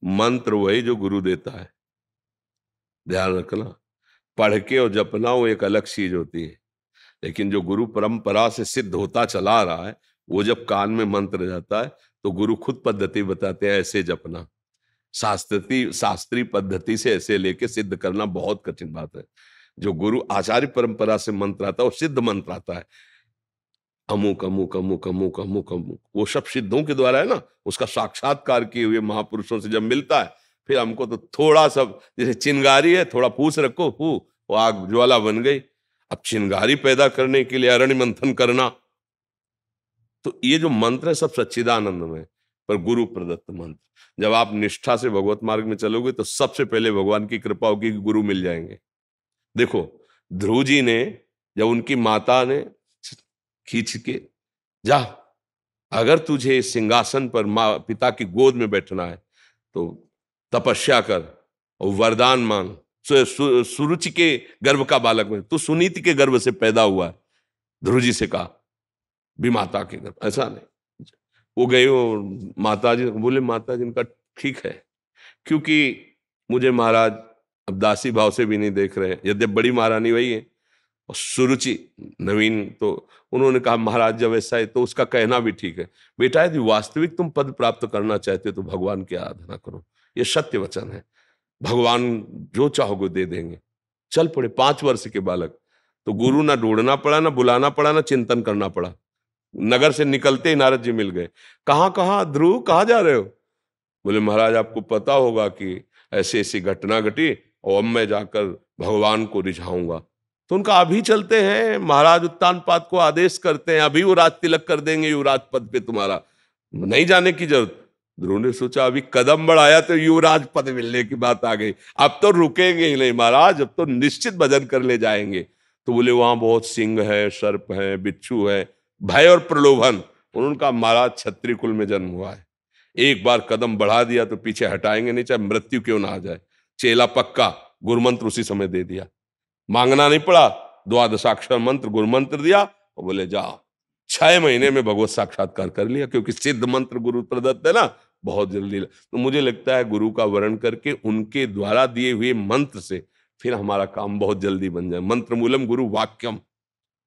मंत्र वही जो गुरु देता है, ध्यान रखना। पढ़ के और जपना वो एक अलग चीज होती है, लेकिन जो गुरु परंपरा से सिद्ध होता चला रहा है, वो जब कान में मंत्र जाता है तो गुरु खुद पद्धति बताते हैं, ऐसे जपना। शास्त्रीय पद्धति से ऐसे लेके सिद्ध करना बहुत कठिन बात है। जो गुरु आचार्य परंपरा से मंत्र आता है वो सिद्ध मंत्र आता है, अमुक अमुक अमुक अमुक अमुक अमुक, वो सब सिद्धों के द्वारा है ना। उसका साक्षात्कार किए हुए महापुरुषों से जब मिलता है, फिर हमको तो थोड़ा सब, जैसे चिंगारी है, थोड़ा पूछ रखो, वो आग ज्वाला बन गई। अब चिंगारी पैदा करने के लिए अरण्य मंथन करना, तो ये जो मंत्र है सब सच्चिदानंद में, पर गुरु प्रदत्त मंत्र। जब आप निष्ठा से भगवत मार्ग में चलोगे तो सबसे पहले भगवान की कृपा होगी कि गुरु मिल जाएंगे। देखो, ध्रुव जी ने, जब उनकी माता ने खींच के, जा, अगर तुझे इस सिंहासन पर माँ पिता की गोद में बैठना है तो तपस्या कर और वरदान मांग। सुरुचि के गर्भ का बालक में, तू सुनीति के गर्भ से पैदा हुआ है, ध्रुव जी से कहा, भी माता के गर्भ, ऐसा नहीं। वो गए, वो माता जी बोले, माता जी इनका ठीक है, क्योंकि मुझे महाराज अब दासी भाव से भी नहीं देख रहे, यद्यप बड़ी महारानी वही है और सुरुचि नवीन, तो उन्होंने कहा महाराज जब ऐसा है तो उसका कहना भी ठीक है, बेटा यदि वास्तविक तुम पद प्राप्त करना चाहते हो तो भगवान की आराधना करो, ये सत्य वचन है, भगवान जो चाहोगे दे देंगे। चल पड़े 5 वर्ष के बालक, तो गुरु ना ढूंढना पड़ा, ना बुलाना पड़ा, ना चिंतन करना पड़ा। नगर से निकलते ही नारद जी मिल गए। कहाँ कहाँ ध्रुव, कहाँ जा रहे हो? बोले महाराज आपको पता होगा कि ऐसी ऐसी घटना घटी और अब मैं जाकर भगवान को रिझाऊंगा। तो उनका अभी चलते हैं, महाराज उत्तानपाद को आदेश करते हैं, अभी वो राज तिलक कर देंगे युवराज पद पे तुम्हारा, नहीं जाने की जरूरत। ध्रुव ने सोचा अभी कदम बढ़ाया तो युवराज पद मिलने की बात आ गई, अब तो रुकेंगे ही नहीं महाराज, अब तो निश्चित भजन कर ले जाएंगे। तो बोले वहां बहुत सिंह है, सर्प है, बिच्छू है, भय और प्रलोभन। उनका महाराज क्षत्रिय कुल में जन्म हुआ है, एक बार कदम बढ़ा दिया तो पीछे हटाएंगे नहीं, चाहे मृत्यु क्यों ना आ जाए। चेला पक्का, गुरुमंत्र उसी समय दे दिया, मांगना नहीं पड़ा, द्वादशाक्षर मंत्र गुरुमंत्र दिया और बोले जाओ। 6 महीने में भगवत साक्षात्कार कर लिया, क्योंकि सिद्ध मंत्र गुरु प्रदत्त है ना, बहुत जल्दी। तो मुझे लगता है गुरु का वर्ण करके उनके द्वारा दिए हुए मंत्र से फिर हमारा काम बहुत जल्दी बन जाए। मंत्र मूलम गुरु वाक्यम,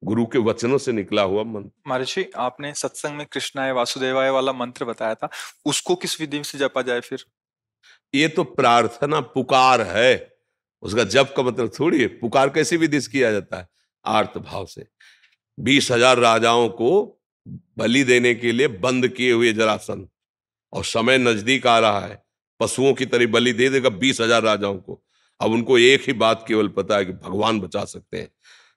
गुरु के वचनों से निकला हुआ मंत्र। महर्षि आपने सत्संग में कृष्णाय वासुदेवाय वाला मंत्र बताया था, उसको किस विधि से जपा जाए फिर? ये तो प्रार्थना पुकार है, उसका जप का मतलब थोड़ी है। पुकार कैसे विधि से किया जाता है? आर्त भाव से। 20,000 राजाओं को बलि देने के लिए बंद किए हुए जरासंध, और समय नजदीक आ रहा है, पशुओं की तरह बलि दे देगा 20,000 राजाओं को। अब उनको एक ही बात केवल पता है कि भगवान बचा सकते हैं,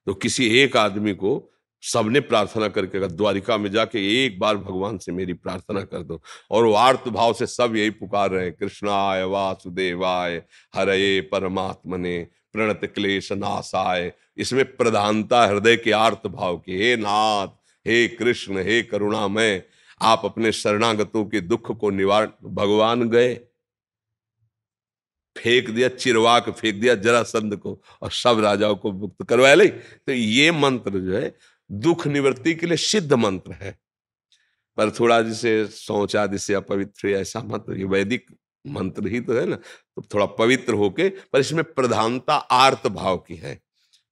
तो किसी एक आदमी को सबने प्रार्थना करके कहा, द्वारिका में जाके एक बार भगवान से मेरी प्रार्थना कर दो। और वो आर्त भाव से सब यही पुकार रहे हैं, कृष्णाय वासुदेवाय हरये परमात्मने प्रणत क्लेश नाशाय। इसमें प्रधानता हृदय के आर्त भाव की, हे नाथ, हे कृष्ण, हे करुणामय, आप अपने शरणागतों के दुख को निवारण। भगवान गए, फेंक दिया, चिरवाक फेंक दिया जरासंध को और सब राजाओं को मुक्त करवाया। ले, तो ये मंत्र जो है दुख निवृत्ति के लिए सिद्ध मंत्र है, पर थोड़ा जैसे शौच आदि से अपवित्र, ऐसा मंत्र, ये वैदिक मंत्र ही तो है ना, तो थोड़ा पवित्र होके, पर इसमें प्रधानता आर्त भाव की है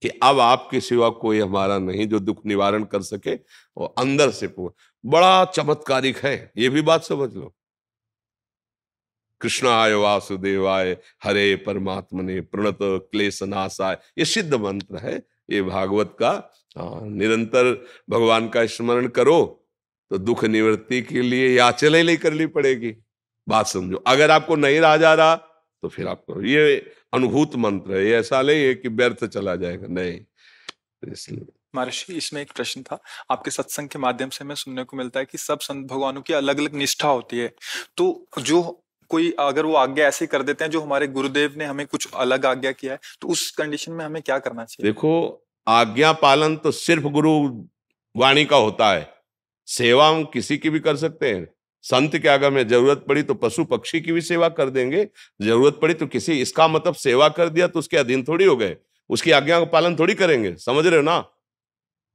कि अब आपके सिवा कोई हमारा नहीं जो दुख निवारण कर सके, और अंदर से बड़ा चमत्कारिक है, ये भी बात समझ लो। कृष्णाय वासुदेवाय हरे परमात्मने प्रणत क्लेश नाशाय, ये सिद्ध मंत्र है, ये भागवत का। निरंतर भगवान का स्मरण करो तो दुख निवृत्ति के लिए याचना नहीं करनी पड़ेगी। बात समझो, अगर आपको नहीं रहा जा रहा तो फिर आपको ये अनुभूत मंत्र है, ये ऐसा नहीं है कि व्यर्थ चला जाएगा, नहीं। तो इसलिए महर्षि इसमें एक प्रश्न था, आपके सत्संग के माध्यम से हमें सुनने को मिलता है कि सब संत भगवानों की अलग अलग निष्ठा होती है, तो जो कोई अगर वो आज्ञा ऐसे कर देते हैं जो हमारे गुरुदेव ने हमें कुछ अलग आज्ञा किया है, तो उस कंडीशन में हमें क्या करना चाहिए? देखो, आज्ञा पालन तो सिर्फ गुरु वाणी का होता है, सेवा हम किसी की भी कर सकते हैं। संत के आगे में जरूरत पड़ी तो पशु पक्षी की भी सेवा कर देंगे, जरूरत पड़ी तो किसी, इसका मतलब सेवा कर दिया तो उसके अधीन थोड़ी हो गए, उसकी आज्ञा का पालन थोड़ी करेंगे, समझ रहे हो ना।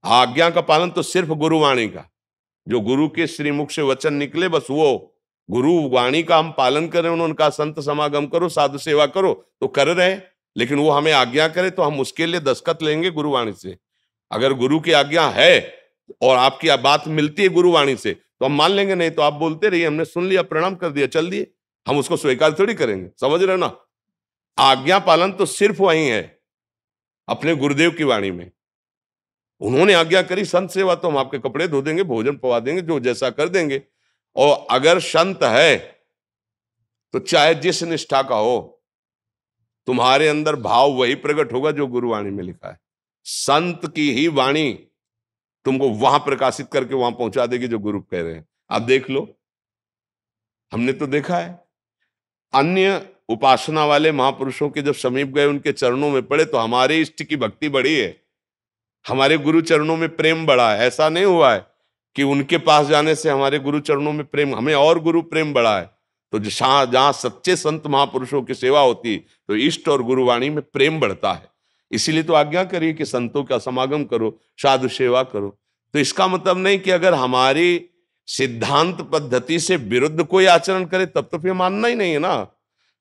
आज्ञा का पालन तो सिर्फ गुरुवाणी का, जो गुरु के श्रीमुख से वचन निकले बस वो गुरु वाणी का हम पालन करें, उन्होंने कहा संत समागम करो, साधु सेवा करो, तो कर रहे हैं, लेकिन वो हमें आज्ञा करे तो हम उसके लिए दस्तखत लेंगे गुरुवाणी से। अगर गुरु की आज्ञा है और आपकी बात मिलती है गुरुवाणी से तो हम मान लेंगे, नहीं तो आप बोलते रहिए, हमने सुन लिया, प्रणाम कर दिया, चल दिए, हम उसको स्वीकार थोड़ी करेंगे। समझ रहे हो ना? आज्ञा पालन तो सिर्फ वही है अपने गुरुदेव की वाणी में। उन्होंने आज्ञा करी संत सेवा, तो हम आपके कपड़े धो देंगे, भोजन पवा देंगे, जो जैसा कर देंगे। और अगर संत है तो चाहे जिस निष्ठा का हो, तुम्हारे अंदर भाव वही प्रकट होगा जो गुरुवाणी में लिखा है। संत की ही वाणी तुमको वहां प्रकाशित करके वहां पहुंचा देगी जो गुरु कह रहे हैं। आप देख लो, हमने तो देखा है, अन्य उपासना वाले महापुरुषों के जब समीप गए, उनके चरणों में पड़े, तो हमारे इष्ट की भक्ति बढ़ी है, हमारे गुरु चरणों में प्रेम बढ़ा है। ऐसा नहीं हुआ है कि उनके पास जाने से हमारे गुरु चरणों में प्रेम, हमें और गुरु प्रेम बढ़ा है। तो जहां सच्चे संत महापुरुषों की सेवा होती तो इष्ट और गुरुवाणी में प्रेम बढ़ता है। इसीलिए तो आज्ञा करिए कि संतों का समागम करो, साधु सेवा करो। तो इसका मतलब नहीं कि अगर हमारी सिद्धांत पद्धति से विरुद्ध कोई आचरण करे तब तो फिर मानना ही नहीं है ना।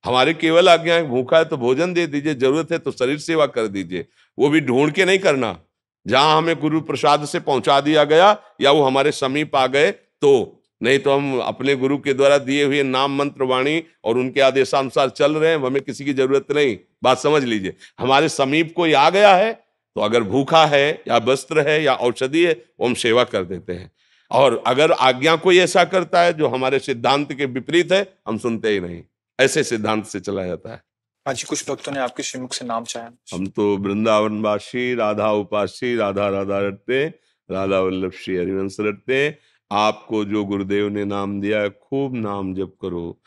हमारे केवल आज्ञा है, भूखा है तो भोजन दे दीजिए, जरूरत है तो शरीर सेवा कर दीजिए, वो भी ढूंढ के नहीं करना। जहां हमें गुरु प्रसाद से पहुंचा दिया गया या वो हमारे समीप आ गए तो, नहीं तो हम अपने गुरु के द्वारा दिए हुए नाम मंत्र वाणी और उनके आदेशानुसार चल रहे हैं, हमें किसी की जरूरत नहीं। बात समझ लीजिए, हमारे समीप कोई आ गया है तो अगर भूखा है या वस्त्र है या औषधि है, वो हम सेवा कर देते हैं। और अगर आज्ञा कोई ऐसा करता है जो हमारे सिद्धांत के विपरीत है, हम सुनते ही नहीं। ऐसे सिद्धांत से चला जाता है। आज कुछ भक्तों ने आपके श्रीमुख से नाम चाहा। हम तो वृंदावनवासी, राधा उपासी, राधा राधा रटते, राधा वल्लभ श्री हरिवंश रटते। आपको जो गुरुदेव ने नाम दिया है, खूब नाम जप करो।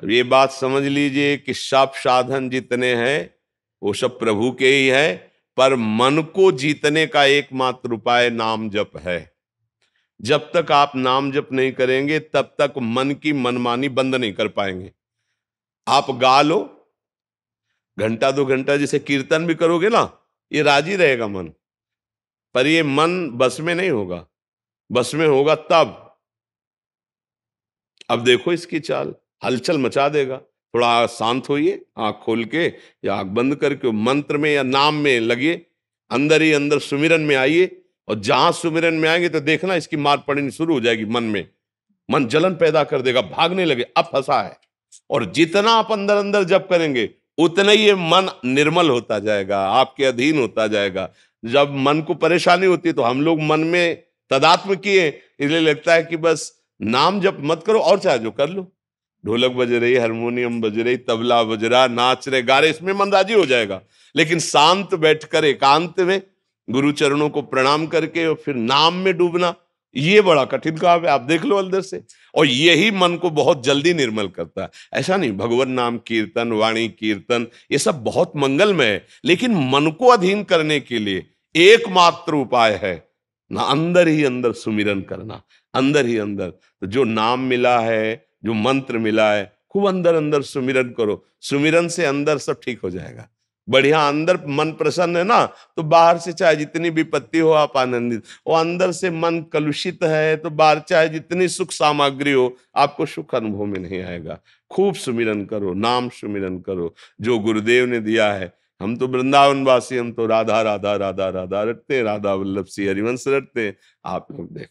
ये बात समझ लीजिए कि सब साधन जितने हैं वो सब प्रभु के ही है, पर मन को जीतने का एकमात्र उपाय नाम जप है। जब तक आप नाम जप नहीं करेंगे तब तक मन की मनमानी बंद नहीं कर पाएंगे। आप गा लो, घंटा 2 घंटा जैसे कीर्तन भी करोगे ना, ये राजी रहेगा मन, पर ये मन बस में नहीं होगा। बस में होगा तब। अब देखो इसकी चाल, हलचल मचा देगा। थोड़ा शांत होइए, आंख खोल के या आंख बंद करके मंत्र में या नाम में लगिए, अंदर ही अंदर सुमिरन में आइए। और जहां सुमिरन में आएंगे तो देखना इसकी मार पड़नी शुरू हो जाएगी मन में। मन जलन पैदा कर देगा, भागने लगे, अब फंसा है। और जितना आप अंदर अंदर जप करेंगे उतना ही ये मन निर्मल होता जाएगा, आपके अधीन होता जाएगा। जब मन को परेशानी होती है तो हम लोग मन में तदात्म किए, इसलिए लगता है कि बस नाम जप मत करो, और चाहे जो कर लो। ढोलक बज रही, हारमोनियम बज रही, तबला बज रहा, नाच रहे, गा रहे, इसमें मन राजी हो जाएगा। लेकिन शांत बैठकर एकांत में गुरु चरणों को प्रणाम करके और फिर नाम में डूबना, ये बड़ा कठिन काम है। आप देख लो अंदर से, और यही मन को बहुत जल्दी निर्मल करता है। ऐसा नहीं, भगवान नाम कीर्तन, वाणी कीर्तन, ये सब बहुत मंगलमय है, लेकिन मन को अधीन करने के लिए एकमात्र उपाय है ना, अंदर ही अंदर सुमिरन करना, अंदर ही अंदर। तो जो नाम मिला है, जो मंत्र मिला है, खूब अंदर अंदर सुमिरन करो। सुमिरन से अंदर सब ठीक हो जाएगा। बढ़िया अंदर मन प्रसन्न है ना, तो बाहर से चाहे जितनी विपत्ति हो आप आनंदित। और अंदर से मन कलुषित है तो बाहर चाहे जितनी सुख सामग्री हो, आपको सुख अनुभव में नहीं आएगा। खूब सुमिरन करो, नाम सुमिरन करो जो गुरुदेव ने दिया है। हम तो वृंदावनवासी, हम तो राधा राधा राधा राधा रटते, राधा वल्लभ श्री हरिवंश रटते। आप लोग देख